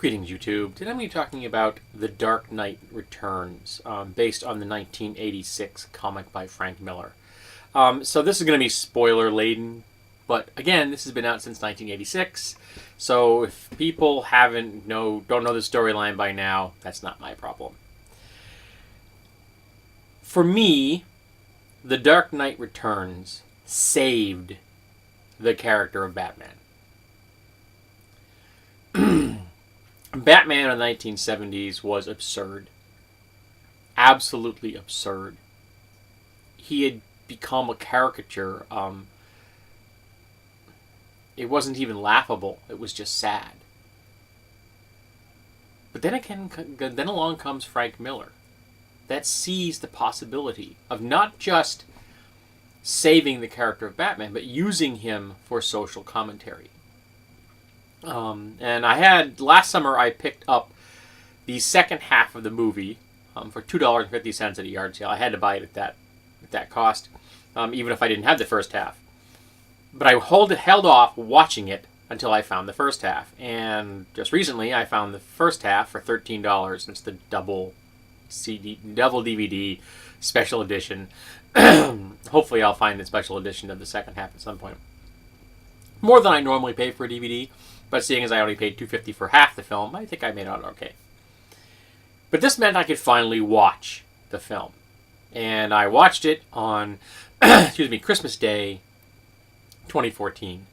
Greetings, YouTube. Today I'm going to be talking about The Dark Knight Returns, based on the 1986 comic by Frank Miller. So this is going to be spoiler-laden, but again, this has been out since 1986, so if people don't know the storyline by now, that's not my problem. For me, The Dark Knight Returns saved the character of Batman. Batman in the 1970s was absurd. Absolutely absurd. He had become a caricature. It wasn't even laughable. It was just sad. But then along comes Frank Miller that sees the possibility of not just saving the character of Batman, but using him for social commentary. And last summer I picked up the second half of the movie for $2.50 at a yard sale. I had to buy it at that cost, even if I didn't have the first half. But I held off watching it until I found the first half. And just recently I found the first half for $13. It's the double DVD special edition. Hopefully I'll find the special edition of the second half at some point. More than I normally pay for a DVD. But seeing as I only paid $2.50 for half the film, I think I made out okay. But this meant I could finally watch the film. And I watched it on, Christmas Day 2014.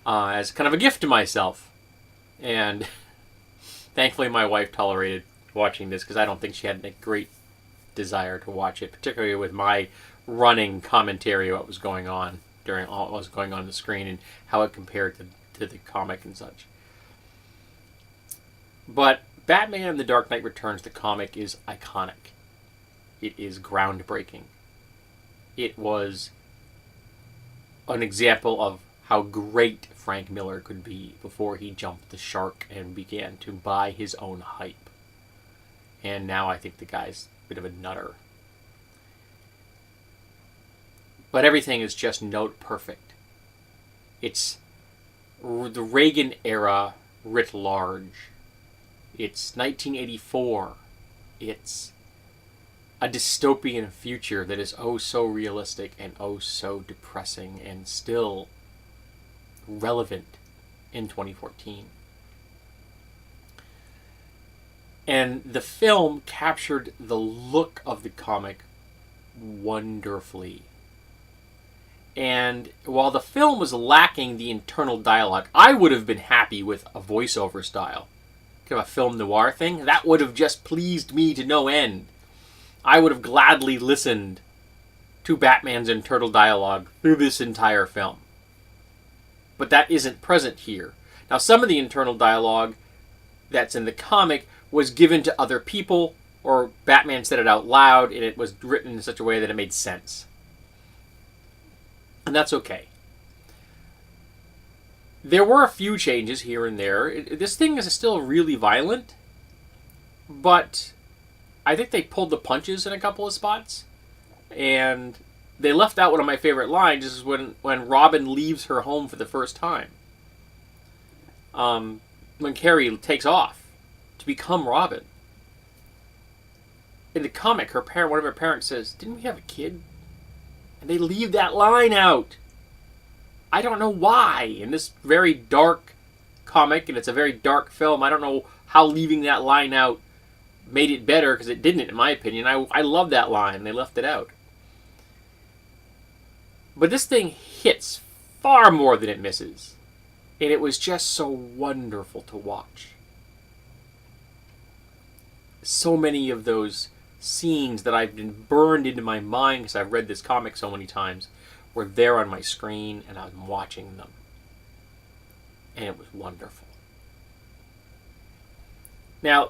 As kind of a gift to myself. And thankfully my wife tolerated watching this because I don't think she had a great desire to watch it, particularly with my running commentary of what was going on during all what was going on the screen and how it compared to the comic and such. But Batman The Dark Knight Returns, the comic, is iconic. It is groundbreaking. It was an example of how great Frank Miller could be before he jumped the shark and began to buy his own hype. And now I think the guy's a bit of a nutter. But everything is just note perfect. It's the Reagan era writ large. It's 1984. It's a dystopian future that is oh so realistic and oh so depressing and still relevant in 2014. And the film captured the look of the comic wonderfully. And while the film was lacking the internal dialogue, I would have been happy with a voiceover style. Kind of a film noir thing. That would have just pleased me to no end. I would have gladly listened to Batman's internal dialogue through this entire film. But that isn't present here. Now, some of the internal dialogue that's in the comic was given to other people, or Batman said it out loud, and it was written in such a way that it made sense. And that's okay. There were a few changes here and there. This thing is still really violent, but I think they pulled the punches in a couple of spots. And they left out one of my favorite lines, is when Robin leaves her home for the first time. When Carrie takes off to become Robin. In the comic, one of her parents says, "Didn't we have a kid?" And they leave that line out. I don't know why. In this very dark comic, and it's a very dark film, I don't know how leaving that line out made it better, because it didn't, in my opinion. I love that line. They left it out. But this thing hits far more than it misses. And it was just so wonderful to watch. So many of those scenes that I've been burned into my mind because I've read this comic so many times were there on my screen, and I was watching them. And it was wonderful. Now,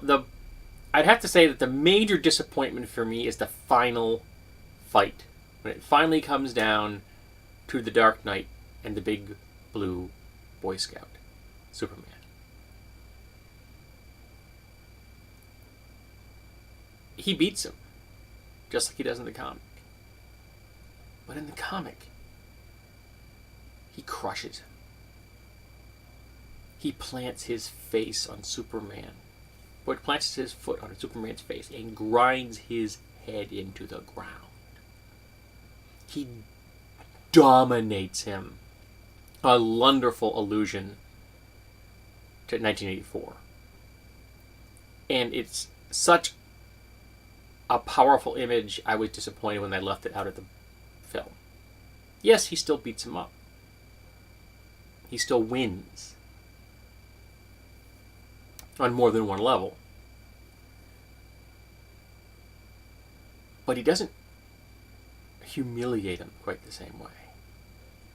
I'd have to say that the major disappointment for me is the final fight. When it finally comes down to the Dark Knight and the big blue Boy Scout, Superman. He beats him, just like he does in the comic. But in the comic, he crushes him. he plants his face on Superman. But plants his foot on Superman's face and grinds his head into the ground. He dominates him. A wonderful allusion to 1984. And it's such a powerful image, I was disappointed when they left it out of the film. Yes, he still beats him up. He still wins. On more than one level. But he doesn't humiliate him quite the same way.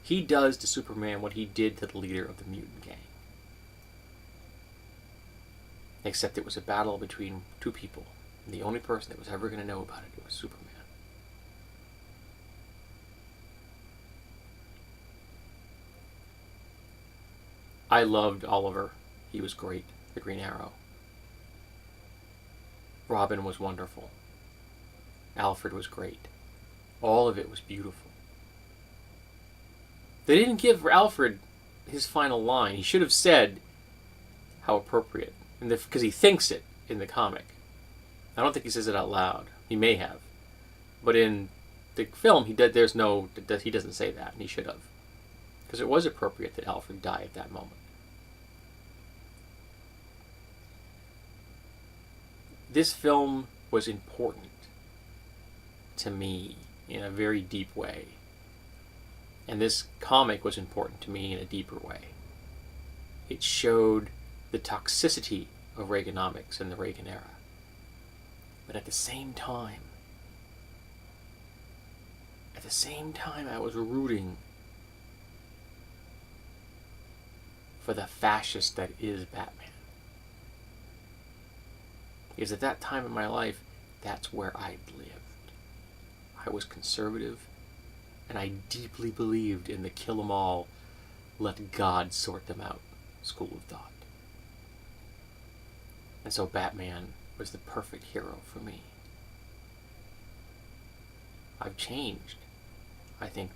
He does to Superman what he did to the leader of the mutant gang. Except it was a battle between two people. And the only person that was ever going to know about it was Superman. I loved Oliver. He was great. The Green Arrow. Robin was wonderful. Alfred was great. All of it was beautiful. They didn't give Alfred his final line. He should have said how appropriate. Because he thinks it in the comic. I don't think he says it out loud. He may have. But in the film, he doesn't say that, and he should have. Because it was appropriate that Alfred die at that moment. This film was important to me in a very deep way. And this comic was important to me in a deeper way. It showed the toxicity of Reaganomics in the Reagan era. But at the same time, I was rooting for the fascist that is Batman. Because at that time in my life, that's where I lived. I was conservative, and I deeply believed in the kill 'em all, let God sort them out school of thought. And so Batman was the perfect hero for me. I've changed. I think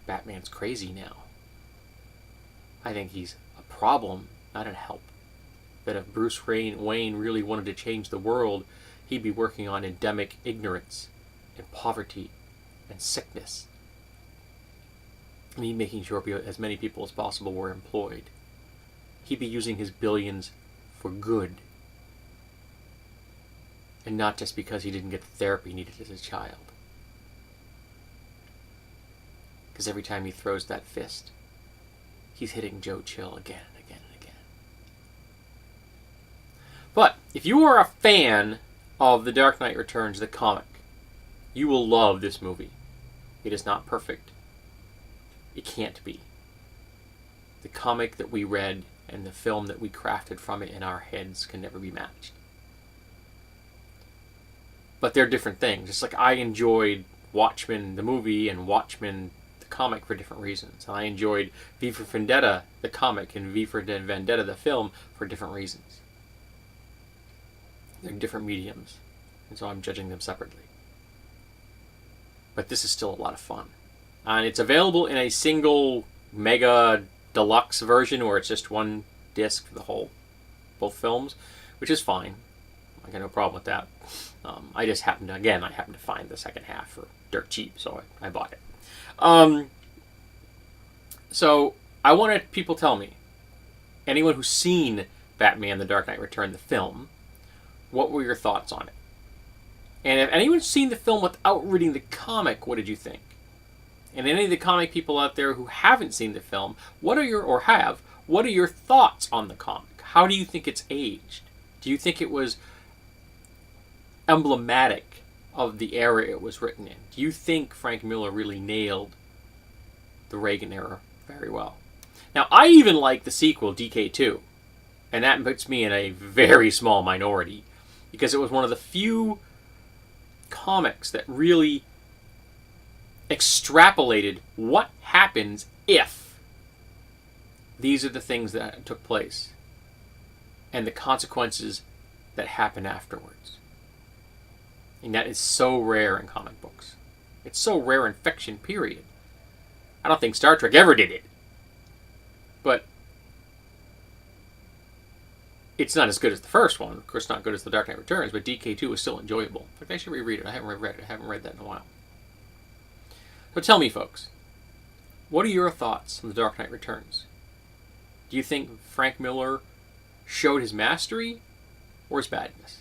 Batman's crazy now. I think he's a problem, not a help. That if Bruce Wayne really wanted to change the world, he'd be working on endemic ignorance and poverty and sickness. And he'd be making sure as many people as possible were employed. He'd be using his billions for good. And not just because he didn't get the therapy he needed as a child. Because every time he throws that fist, he's hitting Joe Chill again and again and again. But if you are a fan of The Dark Knight Returns, the comic, you will love this movie. It is not perfect. It can't be. The comic that we read and the film that we crafted from it in our heads can never be matched. But they're different things. Just like I enjoyed Watchmen, the movie, and Watchmen, the comic, for different reasons. And I enjoyed V for Vendetta, the comic, and V for Vendetta, the film, for different reasons. They're different mediums. And so I'm judging them separately. But this is still a lot of fun. And it's available in a single mega deluxe version where it's just one disc for both films, which is fine. I got no problem with that. I just happened to find the second half for dirt cheap, so I bought it. So I wanted people to tell me, anyone who's seen Batman: The Dark Knight Returns, the film, what were your thoughts on it? And if anyone's seen the film without reading the comic, what did you think? And any of the comic people out there who haven't seen the film, what are your thoughts on the comic? How do you think it's aged? Do you think it was emblematic of the era it was written in? Do you think Frank Miller really nailed the Reagan era very well? Now, I even like the sequel, DK2, and that puts me in a very small minority, because it was one of the few comics that really extrapolated what happens if these are the things that took place and the consequences that happen afterwards. And that is so rare in comic books. It's so rare in fiction, period. I don't think Star Trek ever did it. But It's not as good as the first one. Of course, not good as The Dark Knight Returns, but DK2 is still enjoyable. In fact, I should reread it. I haven't read it. I haven't read that in a while. So tell me, folks, what are your thoughts on The Dark Knight Returns? Do you think Frank Miller showed his mastery or his badness?